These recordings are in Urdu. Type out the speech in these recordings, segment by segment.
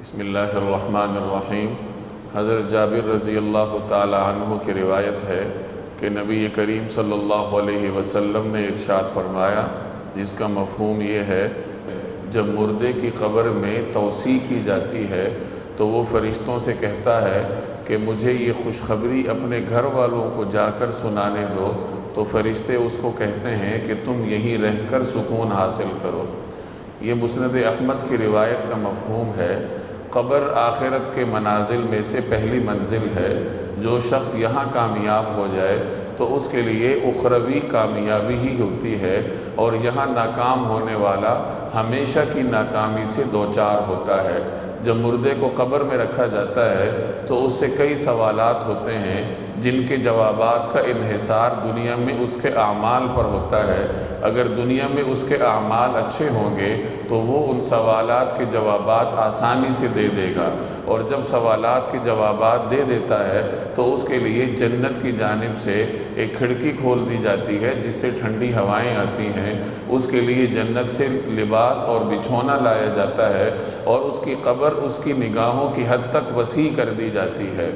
بسم اللہ الرحمن الرحیم۔ حضرت جابر رضی اللہ تعالی عنہ کی روایت ہے کہ نبی کریم صلی اللہ علیہ وسلم نے ارشاد فرمایا، جس کا مفہوم یہ ہے، جب مردے کی قبر میں توسیع کی جاتی ہے تو وہ فرشتوں سے کہتا ہے کہ مجھے یہ خوشخبری اپنے گھر والوں کو جا کر سنانے دو، تو فرشتے اس کو کہتے ہیں کہ تم یہیں رہ کر سکون حاصل کرو۔ یہ مسند احمد کی روایت کا مفہوم ہے۔ قبر آخرت کے منازل میں سے پہلی منزل ہے۔ جو شخص یہاں کامیاب ہو جائے تو اس کے لیے اخروی کامیابی ہی ہوتی ہے، اور یہاں ناکام ہونے والا ہمیشہ کی ناکامی سے دوچار ہوتا ہے۔ جب مردے کو قبر میں رکھا جاتا ہے تو اس سے کئی سوالات ہوتے ہیں جن کے جوابات کا انحصار دنیا میں اس کے اعمال پر ہوتا ہے۔ اگر دنیا میں اس کے اعمال اچھے ہوں گے تو وہ ان سوالات کے جوابات آسانی سے دے دے گا، اور جب سوالات کے جوابات دے دیتا ہے تو اس کے لیے جنت کی جانب سے ایک کھڑکی کھول دی جاتی ہے جس سے ٹھنڈی ہوائیں آتی ہیں۔ اس کے لیے جنت سے لباس اور بچھونا لایا جاتا ہے، اور اس کی قبر اس کی نگاہوں کی حد تک وسیع کر دی جاتی ہے۔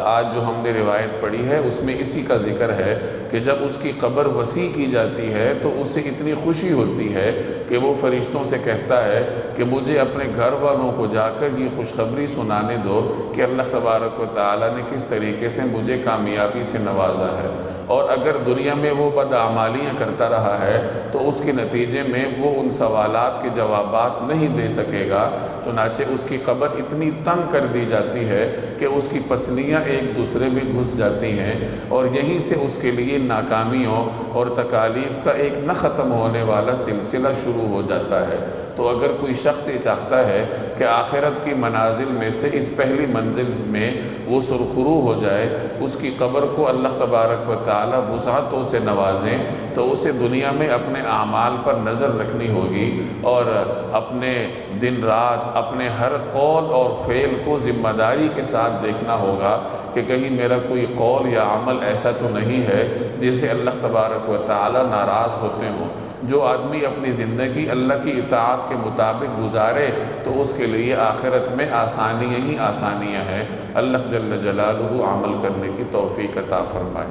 آج جو ہم نے روایت پڑھی ہے اس میں اسی کا ذکر ہے کہ جب اس کی قبر وسیع کی جاتی ہے تو اس سے اتنی خوشی ہوتی ہے کہ وہ فرشتوں سے کہتا ہے کہ مجھے اپنے گھر والوں کو جا کر یہ خوشخبری سنانے دو کہ اللہ تبارک و تعالیٰ نے کس طریقے سے مجھے کامیابی سے نوازا ہے، اور اگر دنیا میں وہ بدعمالیاں کرتا رہا ہے تو اس کے نتیجے میں وہ ان سوالات کے جوابات نہیں دے سکے گا۔ چنانچہ اس کی قبر اتنی تنگ کر دی جاتی ہے کہ اس کی پسلیاں ایک دوسرے میں گھس جاتی ہیں، اور یہیں سے اس کے لیے ناکامیوں اور تکالیف کا ایک نہ ختم ہونے والا سلسلہ شروع ہو جاتا ہے۔ تو اگر کوئی شخص یہ چاہتا ہے کہ آخرت کی منازل میں سے اس پہلی منزل میں وہ سرخرو ہو جائے، اس کی قبر کو اللہ تبارک و تعالی وسعتوں سے نوازیں، تو اسے دنیا میں اپنے اعمال پر نظر رکھنی ہوگی، اور اپنے دن رات اپنے ہر قول اور فعل کو ذمہ داری کے ساتھ دیکھنا ہوگا کہ کہیں میرا کوئی قول یا عمل ایسا تو نہیں ہے جس سے اللہ تبارک و تعالی ناراض ہوتے ہوں۔ جو آدمی اپنی زندگی اللہ کی اطاعت کے مطابق گزارے تو اس کے لیے آخرت میں آسانیاں ہی آسانیاں ہیں۔ اللہ جل جلالہ عمل کرنے کی توفیق عطا فرمائے۔